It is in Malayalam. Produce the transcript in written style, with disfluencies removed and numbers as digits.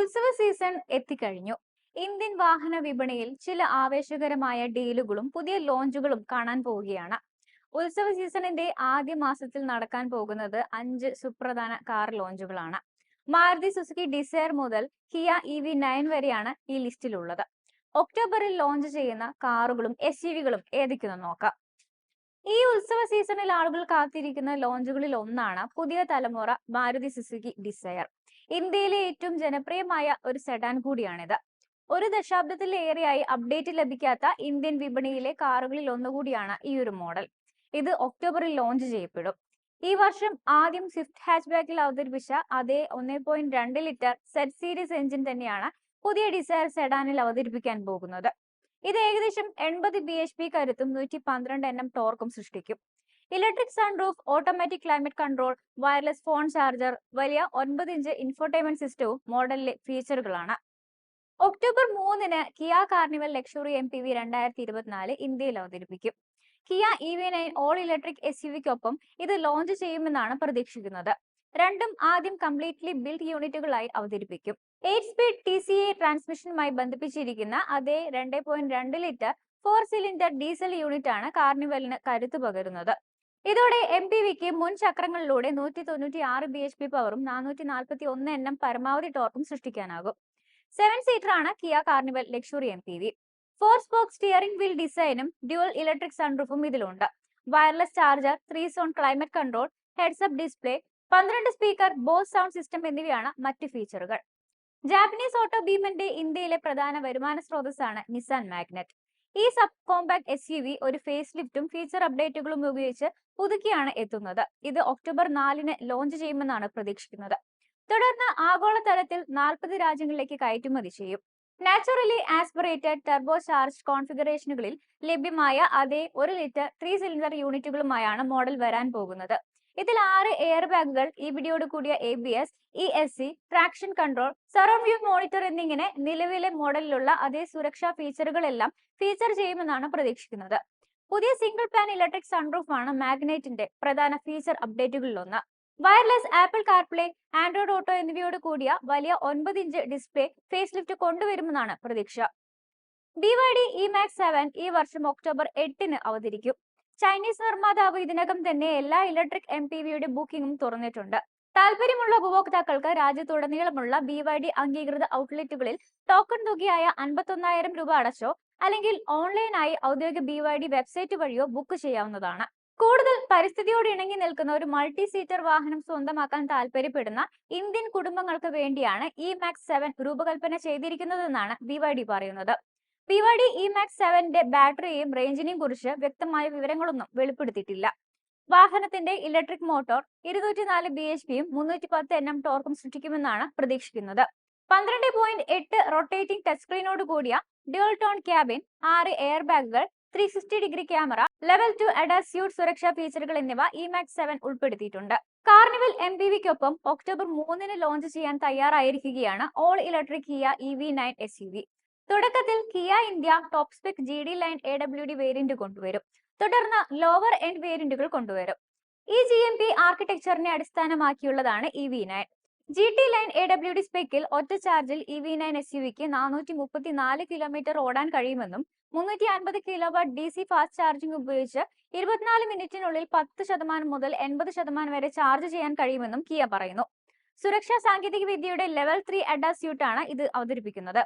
ഉത്സവ സീസൺ എത്തിക്കഴിഞ്ഞു. ഇന്ത്യൻ വാഹന വിപണിയിൽ ചില ആവേശകരമായ ഡീലുകളും പുതിയ ലോഞ്ചുകളും കാണാൻ പോവുകയാണ്. ഉത്സവ സീസണിന്റെ ആദ്യ മാസത്തിൽ നടക്കാൻ പോകുന്നത് 5 സുപ്രധാന കാർ ലോഞ്ചുകളാണ്. മാരുതി സുസുക്കി ഡിസയർ മുതൽ കിയ EV9 വരെയാണ് ഈ ലിസ്റ്റിലുള്ളത്. ഒക്ടോബറിൽ ലോഞ്ച് ചെയ്യുന്ന കാറുകളും SUVകളും ഏതൊക്കെയെന്ന് നോക്കാം. ഈ ഉത്സവ സീസണിൽ ആളുകൾ കാത്തിരിക്കുന്ന ലോഞ്ചുകളിൽ ഒന്നാണ് പുതിയ തലമുറ മാരുതി സുസുക്കി ഡിസയർ. ഇന്ത്യയിലെ ഏറ്റവും ജനപ്രിയമായ ഒരു സെഡാൻ കൂടിയാണിത്. ഒരു ദശാബ്ദത്തിലേറെയായി അപ്ഡേറ്റ് ലഭിക്കാത്ത ഇന്ത്യൻ വിപണിയിലെ കാറുകളിൽ ഒന്നുകൂടിയാണ് ഈ ഒരു മോഡൽ. ഇത് ഒക്ടോബറിൽ ലോഞ്ച് ചെയ്യപ്പെടും. ഈ വർഷം ആദ്യം സ്വിഫ്റ്റ് ഹാച്ച്ബാക്കിൽ അവതരിപ്പിച്ച അതേ 1.2 ലിറ്റർ സെഡ് സീരീസ് എഞ്ചിൻ തന്നെയാണ് പുതിയ ഡിസയർ സെഡാനിൽ അവതരിപ്പിക്കാൻ പോകുന്നത്. ഇത് ഏകദേശം 80 bhp കരുത്തും 112 Nm ടോർക്കും സൃഷ്ടിക്കും. Electric sunroof, automatic climate control, wireless phone charger, വലിയ 9 ഇഞ്ച് ഇൻഫോർടൈൻമെന്റ് സിസ്റ്റവും മോഡലിലെ ഫീച്ചറുകളാണ്. ഒക്ടോബർ 3-ന് കിയ കാർണിവൽ ലക്ഷറി MPV 2024 ഇന്ത്യയിൽ അവതരിപ്പിക്കും. കിയ EV9 ഓൾ ഇലക്ട്രിക് SUVക്കൊപ്പം ഇത് ലോഞ്ച് ചെയ്യുമെന്നാണ് പ്രതീക്ഷിക്കുന്നത്. രണ്ടും ആദ്യം കംപ്ലീറ്റ്ലി ബിൽഡ് യൂണിറ്റുകളായി അവതരിപ്പിക്കും. 8 സ്പീഡ് TCA ട്രാൻസ്മിഷനുമായി ബന്ധിപ്പിച്ചിരിക്കുന്ന അതേ 2.2 ലിറ്റർ 4 സിലിണ്ടർ ഡീസൽ യൂണിറ്റ് ആണ് കാർണിവലിന് കരുത്ത് പകരുന്നത്. ഇതോടെ MPVക്ക് മുൻ ചക്രങ്ങളിലൂടെ 196 bhp പവറും 441 Nm പരമാവധി ടോർക്കും സൃഷ്ടിക്കാനാകും. 7 സീറ്റർ ആണ് Kia Carnival luxury MPV. 4 spoke steering wheel ഡിസൈനും ഡ്യുവൽ ഇലക്ട്രിക് സൺറൂഫും ഇതിലുണ്ട്. Wireless charger, 3 zone climate control, heads-up display, 12 speaker, boss sound system എന്നിവയാണ് മറ്റ് ഫീച്ചറുകൾ. ജാപ്പനീസ് ഓട്ടോ ഭീമന്റെ ഇന്ത്യയിലെ പ്രധാന വരുമാന സ്രോതസ്സാണ് നിസാൻ മാഗ്നറ്റ്. ഈ സബ് കോമ്പാക്ട് SUV ഒരു ഫേസ് ലിഫ്റ്റും ഫീച്ചർ അപ്ഡേറ്റുകളും ഉപയോഗിച്ച് പുതുക്കിയാണ് എത്തുന്നത്. ഇത് ഒക്ടോബർ 4-ന് ലോഞ്ച് ചെയ്യുമെന്നാണ് പ്രതീക്ഷിക്കുന്നത്. തുടർന്ന് ആഗോളതലത്തിൽ 40 രാജ്യങ്ങളിലേക്ക് കയറ്റുമതി ചെയ്യും. നാച്ചുറലി ആസ്പിറേറ്റഡ് ടർബോ ചാർജ് കോൺഫിഗറേഷനുകളിൽ ലഭ്യമായ അതേ 1 ലിറ്റർ 3 സിലിണ്ടർ യൂണിറ്റുകളുമായാണ് മോഡൽ വരാൻ പോകുന്നത്. ഇതിൽ 6 എയർ ബാഗുകൾ, EBD കൂടിയ ABS, ESC, traction control, surround view monitor എന്നിങ്ങനെ നിലവിലെ മോഡലിലുള്ള അതേ സുരക്ഷാ ഫീച്ചറുകളെല്ലാം ഫീച്ചർ ചെയ്യുമെന്നാണ് പ്രതീക്ഷിക്കുന്നത്. പുതിയ സിംഗിൾ പാൻ ഇലക്ട്രിക് സൺറൂഫാണ് മാഗ്നറ്റിന്റെ പ്രധാന ഫീച്ചർ അപ്ഡേറ്റുകളിലൊന്ന്. Wireless Apple CarPlay, Android Auto എന്നിവയോട് കൂടിയ വലിയ 9 ഇഞ്ച് ഡിസ്പ്ലേ ഫേസ് ലിഫ്റ്റ് കൊണ്ടുവരുമെന്നാണ് പ്രതീക്ഷ. BYD E-MAX 7 ഈ വർഷം ഒക്ടോബർ 8-ന് അവതരിക്കും. ചൈനീസ് നിർമ്മാതാവ് ഇതിനകം തന്നെ എല്ലാ ഇലക്ട്രിക് MPVയുടെ ബുക്കിംഗും തുറന്നിട്ടുണ്ട്. താല്പര്യമുള്ള ഉപഭോക്താക്കൾക്ക് രാജ്യത്തുടനീളമുള്ള BYD അംഗീകൃത ഔട്ട്ലെറ്റുകളിൽ ടോക്കൺ തുകയായ 51,000 രൂപ അടച്ചോ അല്ലെങ്കിൽ ഓൺലൈനായി ഔദ്യോഗിക BYD വെബ്സൈറ്റ് വഴിയോ ബുക്ക് ചെയ്യാവുന്നതാണ്. കൂടുതൽ പരിസ്ഥിതിയോട് ഇണങ്ങി നിൽക്കുന്ന ഒരു മൾട്ടി സീറ്റർ വാഹനം സ്വന്തമാക്കാൻ താല്പര്യപ്പെടുന്ന ഇന്ത്യൻ കുടുംബങ്ങൾക്ക് വേണ്ടിയാണ് E-MAX 7 രൂപകൽപ്പന ചെയ്തിരിക്കുന്നതെന്നാണ് BYD പറയുന്നത്. BYD E-MAX 7ന്റെ ബാറ്ററിയെയും റേഞ്ചിനെയും കുറിച്ച് വ്യക്തമായ വിവരങ്ങളൊന്നും വെളിപ്പെടുത്തിയിട്ടില്ല. വാഹനത്തിന്റെ ഇലക്ട്രിക് മോട്ടോർ 204 bhpയും 310 Nm ടോർക്കും സൃഷ്ടിക്കുമെന്നാണ് പ്രതീക്ഷിക്കുന്നത്. 12.8 റൊട്ടേറ്റിംഗ് ടച്ച് സ്ക്രീനോട് കൂടിയ ഡ്യുവൽ ടോൺ ക്യാബിൻ, 6 എയർ ബാഗുകൾ, 360-ഡിഗ്രി ക്യാമറ, ലെവൽ 2 ADAS സ്യൂട്ട് സുരക്ഷാ ഫീച്ചറുകൾ എന്നിവ E-MAX 7 ഉൾപ്പെടുത്തിയിട്ടുണ്ട്. കാർണിവൽ MPVക്കൊപ്പം ഒക്ടോബർ 3-ന് ലോഞ്ച് ചെയ്യാൻ തയ്യാറായിരിക്കുകയാണ് all electric Kia EV9 SUV. തുടക്കത്തിൽ Kia India top spec GD line AWD variant കൊണ്ടുവരും. തുടർന്ന് ലോവർ എൻഡ് വേരിയന്റുകൾ കൊണ്ടുവരും. ഈ GMP ആർക്കിടെക്ചറിനെ അടിസ്ഥാനമാക്കിയുള്ളതാണ് EV9. GT ലൈൻ AWD സ്പെക്കിൽ ഒറ്റ ചാർജിൽ EV9 SUVക്ക് 434 കിലോമീറ്റർ ഓടാൻ കഴിയുമെന്നും 350 kW DC ഫാസ്റ്റ് ചാർജിംഗ് ഉപയോഗിച്ച് 24 മിനിറ്റിനുള്ളിൽ 10% മുതൽ 80% വരെ ചാർജ് ചെയ്യാൻ കഴിയുമെന്നും കിയ പറയുന്നു. സുരക്ഷാ സാങ്കേതിക വിദ്യയുടെ ലെവൽ 3 ADAS സ്യൂട്ടാണ് ഇത് അവതരിപ്പിക്കുന്നത്.